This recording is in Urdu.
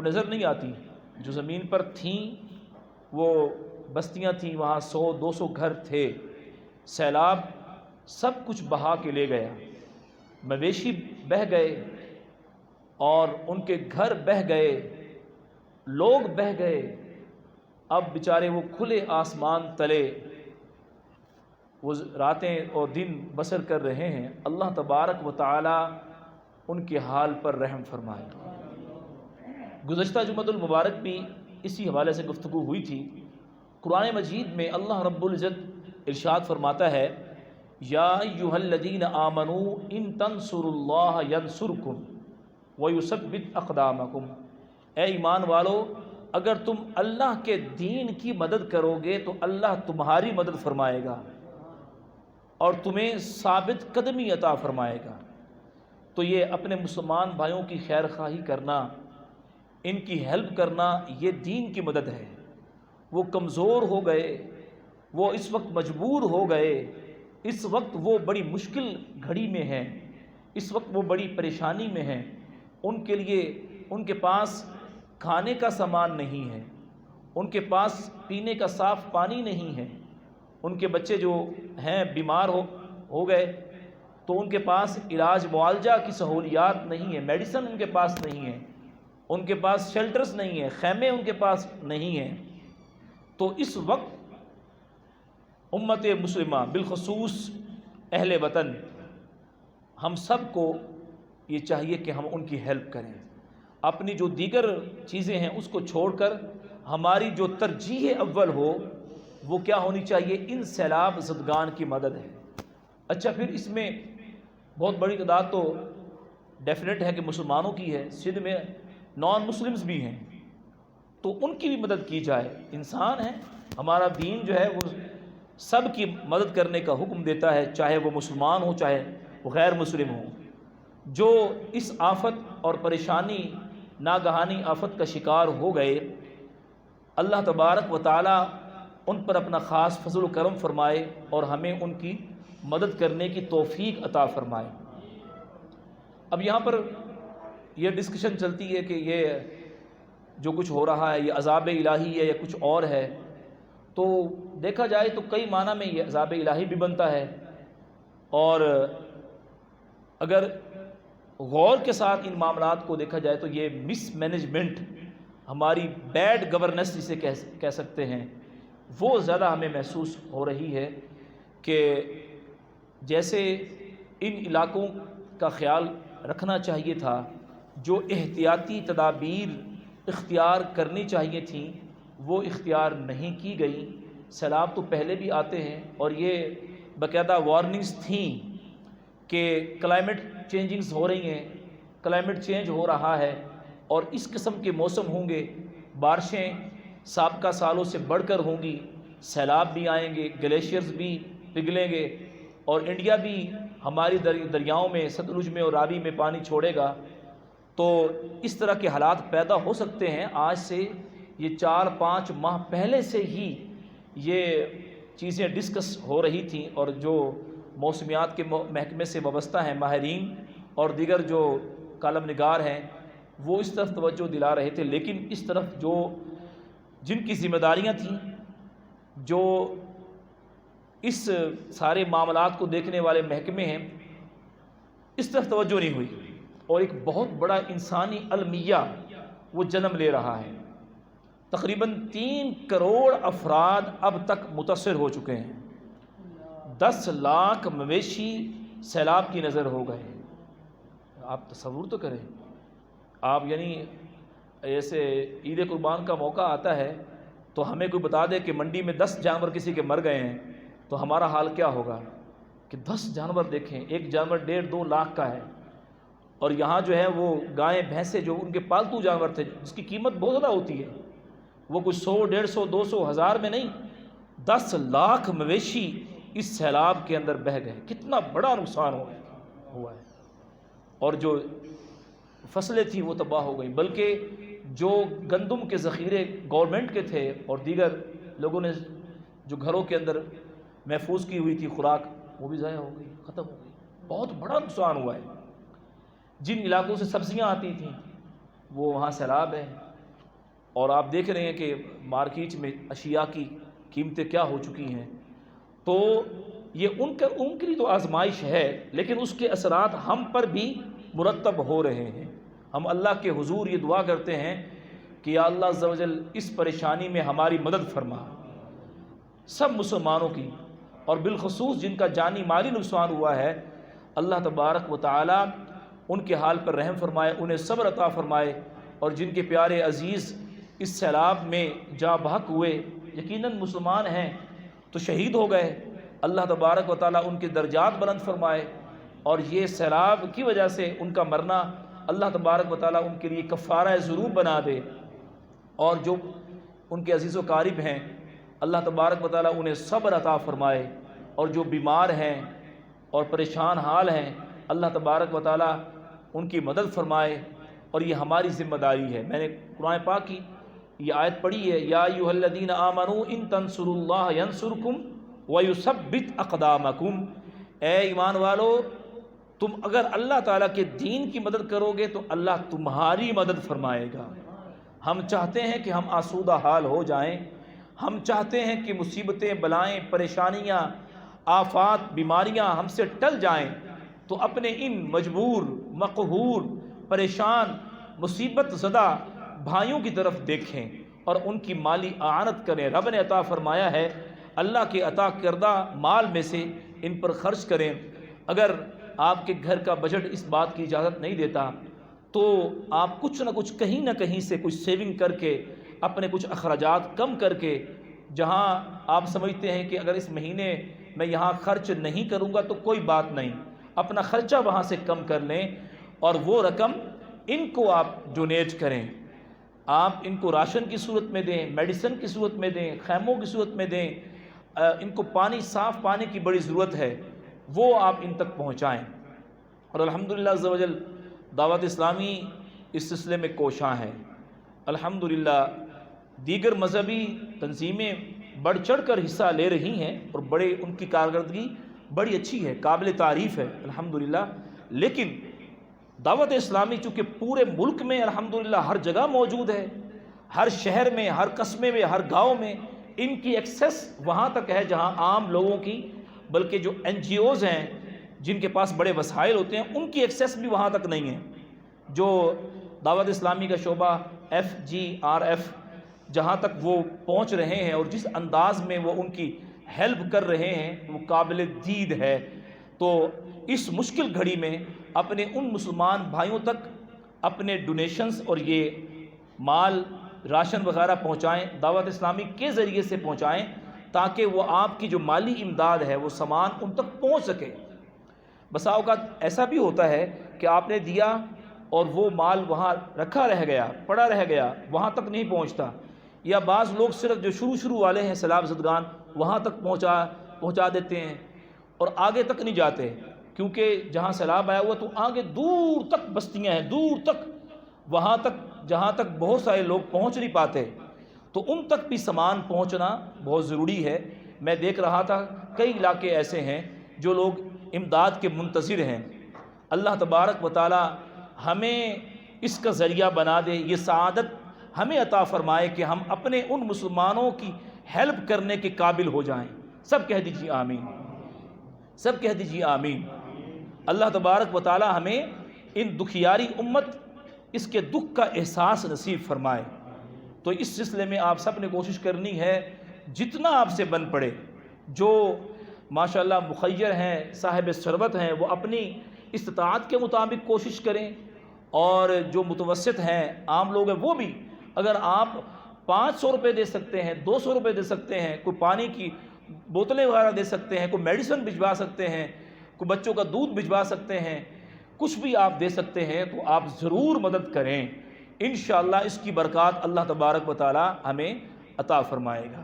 نظر نہیں آتی، جو زمین پر تھیں وہ بستیاں تھیں، وہاں 100-200 گھر تھے، سیلاب سب کچھ بہا کے لے گیا، مویشی بہہ گئے اور ان کے گھر بہہ گئے، لوگ بہہ گئے۔ اب بیچارے وہ کھلے آسمان تلے وہ راتیں اور دن بسر کر رہے ہیں، اللہ تبارک و تعالی ان کے حال پر رحم فرمائے۔ گزشتہ جمعۃ المبارک بھی اسی حوالے سے گفتگو ہوئی تھی۔ قرآن مجید میں اللہ رب العزت ارشاد فرماتا ہے، یا ایھا الذین آمنوا ان تنصروا اللہ ینصرکم ویثبت اقدامکم، اے ایمان والو اگر تم اللہ کے دین کی مدد کرو گے تو اللہ تمہاری مدد فرمائے گا اور تمہیں ثابت قدمی عطا فرمائے گا۔ تو یہ اپنے مسلمان بھائیوں کی خیر خواہی کرنا، ان کی ہیلپ کرنا، یہ دین کی مدد ہے۔ وہ کمزور ہو گئے، وہ اس وقت مجبور ہو گئے، اس وقت وہ بڑی مشکل گھڑی میں ہیں، اس وقت وہ بڑی پریشانی میں ہیں، ان کے لیے ان کے پاس کھانے کا سامان نہیں ہے، ان کے پاس پینے کا صاف پانی نہیں ہے، ان کے بچے جو ہیں بیمار ہو گئے تو ان کے پاس علاج معالجہ کی سہولیات نہیں ہے، میڈیسن ان کے پاس نہیں ہے، ان کے پاس شیلٹرز نہیں ہیں، خیمے ان کے پاس نہیں ہیں۔ تو اس وقت امت مسلمہ بالخصوص اہل وطن، ہم سب کو یہ چاہیے کہ ہم ان کی ہیلپ کریں، اپنی جو دیگر چیزیں ہیں اس کو چھوڑ کر ہماری جو ترجیح اول ہو وہ کیا ہونی چاہیے؟ ان سیلاب زدگان کی مدد ہے۔ اچھا، پھر اس میں بہت بڑی تعداد تو ڈیفینیٹ ہے کہ مسلمانوں کی ہے، سندھ میں نان مسلمز بھی ہیں، تو ان کی بھی مدد کی جائے۔ انسان ہے، ہمارا دین جو ہے وہ سب کی مدد کرنے کا حکم دیتا ہے، چاہے وہ مسلمان ہو چاہے وہ غیر مسلم ہو۔ جو اس آفت اور پریشانی ناگہانی آفت کا شکار ہو گئے، اللہ تبارک و تعالی ان پر اپنا خاص فضل و کرم فرمائے اور ہمیں ان کی مدد کرنے کی توفیق عطا فرمائے۔ اب یہاں پر یہ ڈسکشن چلتی ہے کہ یہ جو کچھ ہو رہا ہے یہ عذاب الہی ہے یا کچھ اور ہے، تو دیکھا جائے تو کئی معنی میں یہ عذاب الہی بھی بنتا ہے، اور اگر غور کے ساتھ ان معاملات کو دیکھا جائے تو یہ مس مینجمنٹ، ہماری بیڈ گورننس جسے کہہ سکتے ہیں، وہ زیادہ ہمیں محسوس ہو رہی ہے کہ جیسے ان علاقوں کا خیال رکھنا چاہیے تھا، جو احتیاطی تدابیر اختیار کرنی چاہیے تھیں وہ اختیار نہیں کی گئی۔ سیلاب تو پہلے بھی آتے ہیں اور یہ باقاعدہ وارننگز تھیں کہ کلائمیٹ چینجنگز ہو رہی ہیں، کلائمیٹ چینج ہو رہا ہے اور اس قسم کے موسم ہوں گے، بارشیں سابقہ سالوں سے بڑھ کر ہوں گی، سیلاب بھی آئیں گے، گلیشیئرز بھی پگھلیں گے اور انڈیا بھی ہماری دریاؤں میں ستلج میں اور راوی میں پانی چھوڑے گا۔ تو اس طرح کے حالات پیدا ہو سکتے ہیں۔ آج سے یہ 4-5 ماہ پہلے سے ہی یہ چیزیں ڈسکس ہو رہی تھیں، اور جو موسمیات کے محکمے سے وابستہ ہیں ماہرین اور دیگر جو کالم نگار ہیں وہ اس طرف توجہ دلا رہے تھے، لیکن اس طرف جن کی ذمہ داریاں تھیں، جو اس سارے معاملات کو دیکھنے والے محکمے ہیں، اس طرف توجہ نہیں ہوئی، اور ایک بہت بڑا انسانی المیہ وہ جنم لے رہا ہے۔ تقریباً 3 کروڑ افراد اب تک متاثر ہو چکے ہیں، 10 لاکھ مویشی سیلاب کی نظر ہو گئے۔ آپ تصور تو کریں، آپ یعنی ایسے عید قربان کا موقع آتا ہے تو ہمیں کوئی بتا دے کہ منڈی میں 10 جانور کسی کے مر گئے ہیں تو ہمارا حال کیا ہوگا کہ 10 جانور دیکھیں، ایک جانور 1.5-2 لاکھ کا ہے، اور یہاں جو ہے وہ گائیں بھینسیں جو ان کے پالتو جانور تھے جس کی قیمت بہت زیادہ ہوتی ہے، وہ کچھ 100 150 200 ہزار میں نہیں، 10 لاکھ مویشی اس سیلاب کے اندر بہہ گئے۔ کتنا بڑا نقصان ہوا ہے، اور جو فصلیں تھیں وہ تباہ ہو گئیں، بلکہ جو گندم کے ذخیرے گورنمنٹ کے تھے اور دیگر لوگوں نے جو گھروں کے اندر محفوظ کی ہوئی تھی خوراک، وہ بھی ضائع ہو گئی، ختم ہو گئی۔ بہت بڑا نقصان ہوا ہے۔ جن علاقوں سے سبزیاں آتی تھیں وہ وہاں سیلاب ہے، اور آپ دیکھ رہے ہیں کہ مارکیٹ میں اشیاء کی قیمتیں کیا ہو چکی ہیں، تو یہ ان کے لیے تو آزمائش ہے، لیکن اس کے اثرات ہم پر بھی مرتب ہو رہے ہیں۔ ہم اللہ کے حضور یہ دعا کرتے ہیں کہ یا اللہ عز و جل اس پریشانی میں ہماری مدد فرما، سب مسلمانوں کی، اور بالخصوص جن کا جانی مالی نقصان ہوا ہے، اللہ تبارک و تعالی ان کے حال پر رحم فرمائے، انہیں صبر عطا فرمائے، اور جن کے پیارے عزیز اس سیلاب میں جاں بحق ہوئے، یقیناً مسلمان ہیں تو شہید ہو گئے، اللہ تبارک و تعالی ان کے درجات بلند فرمائے، اور یہ سیلاب کی وجہ سے ان کا مرنا اللہ تبارک و تعالی ان کے لیے کفارہ ذنوب بنا دے، اور جو ان کے عزیز و قارب ہیں اللہ تبارک و تعالی انہیں صبر عطا فرمائے، اور جو بیمار ہیں اور پریشان حال ہیں اللہ تبارک و تعالی ان کی مدد فرمائے، اور یہ ہماری ذمہ داری ہے۔ میں نے قرآن پاک کی یہ آیت پڑھی ہے، یا ایھا الذین آمنوا ان تنصروا اللہ ینصرکم ویثبت اقدامکم، اے ایمان والو تم اگر اللہ تعالیٰ کے دین کی مدد کرو گے تو اللہ تمہاری مدد فرمائے گا۔ ہم چاہتے ہیں کہ ہم آسودہ حال ہو جائیں، ہم چاہتے ہیں کہ مصیبتیں، بلائیں، پریشانیاں، آفات، بیماریاں ہم سے ٹل جائیں، تو اپنے ان مجبور، مقہور، پریشان، مصیبت زدہ بھائیوں کی طرف دیکھیں اور ان کی مالی اعانت کریں۔ رب نے عطا فرمایا ہے، اللہ کے عطا کردہ مال میں سے ان پر خرچ کریں۔ اگر آپ کے گھر کا بجٹ اس بات کی اجازت نہیں دیتا تو آپ کچھ نہ کہیں سے کچھ سیونگ کر کے، اپنے کچھ اخراجات کم کر کے، جہاں آپ سمجھتے ہیں کہ اگر اس مہینے میں یہاں خرچ نہیں کروں گا تو کوئی بات نہیں، اپنا خرچہ وہاں سے کم کر لیں، اور وہ رقم ان کو آپ ڈونیٹ کریں۔ آپ ان کو راشن کی صورت میں دیں، میڈیسن کی صورت میں دیں، خیموں کی صورت میں دیں، ان کو پانی، صاف پانی کی بڑی ضرورت ہے، وہ آپ ان تک پہنچائیں۔ اور الحمدللہ عز و جل دعوت اسلامی اس سلسلے میں کوشاں ہے۔ الحمدللہ دیگر مذہبی تنظیمیں بڑھ چڑھ کر حصہ لے رہی ہیں، اور بڑے ان کی کارکردگی بڑی اچھی ہے، قابل تعریف ہے الحمدللہ، لیکن دعوت اسلامی چونکہ پورے ملک میں الحمدللہ ہر جگہ موجود ہے، ہر شہر میں، ہر قصبے میں، ہر گاؤں میں ان کی ایکسیس وہاں تک ہے جہاں عام لوگوں کی، بلکہ جو این جی اوز ہیں جن کے پاس بڑے وسائل ہوتے ہیں ان کی ایکسیس بھی وہاں تک نہیں ہے۔ جو دعوت اسلامی کا شعبہ FGRF جہاں تک وہ پہنچ رہے ہیں اور جس انداز میں وہ ان کی ہیلپ کر رہے ہیں وہ قابل دید ہے۔ تو اس مشکل گھڑی میں اپنے ان مسلمان بھائیوں تک اپنے ڈونیشنز اور یہ مال، راشن وغیرہ پہنچائیں، دعوت اسلامی کے ذریعے سے پہنچائیں، تاکہ وہ آپ کی جو مالی امداد ہے وہ سامان ان تک پہنچ سکے۔ بسا اوقات ایسا بھی ہوتا ہے کہ آپ نے دیا اور وہ مال وہاں رکھا رہ گیا، پڑا رہ گیا، وہاں تک نہیں پہنچتا، یا بعض لوگ صرف جو شروع والے ہیں سیلاب زدگان وہاں تک پہنچا دیتے ہیں اور آگے تک نہیں جاتے، کیونکہ جہاں سیلاب آیا ہوا تو آگے دور تک بستیاں ہیں، دور تک، وہاں تک جہاں تک بہت سارے لوگ پہنچ نہیں پاتے، تو ان تک بھی سامان پہنچنا بہت ضروری ہے۔ میں دیکھ رہا تھا کئی علاقے ایسے ہیں جو لوگ امداد کے منتظر ہیں۔ اللہ تبارک و تعالی ہمیں اس کا ذریعہ بنا دے، یہ سعادت ہمیں عطا فرمائے کہ ہم اپنے ان مسلمانوں کی ہیلپ کرنے کے قابل ہو جائیں۔ سب کہہ دیجیے آمین، سب کہہ دیجیے آمین۔ اللہ تبارک و تعالی ہمیں ان دکھیاری امت اس کے دکھ کا احساس نصیب فرمائے۔ تو اس سلسلے میں آپ سب نے کوشش کرنی ہے جتنا آپ سے بن پڑے، جو ماشاءاللہ مخیر ہیں، صاحب ثروت ہیں، وہ اپنی استطاعت کے مطابق کوشش کریں، اور جو متوسط ہیں، عام لوگ ہیں، وہ بھی اگر آپ 500 روپے دے سکتے ہیں، 200 روپے دے سکتے ہیں، کوئی پانی کی بوتلیں وغیرہ دے سکتے ہیں، کوئی میڈیسن بھجوا سکتے ہیں، کوئی بچوں کا دودھ بھجوا سکتے ہیں، کچھ بھی آپ دے سکتے ہیں تو آپ ضرور مدد کریں، انشاءاللہ اس کی برکات اللہ تبارک و تعالی ہمیں عطا فرمائے گا۔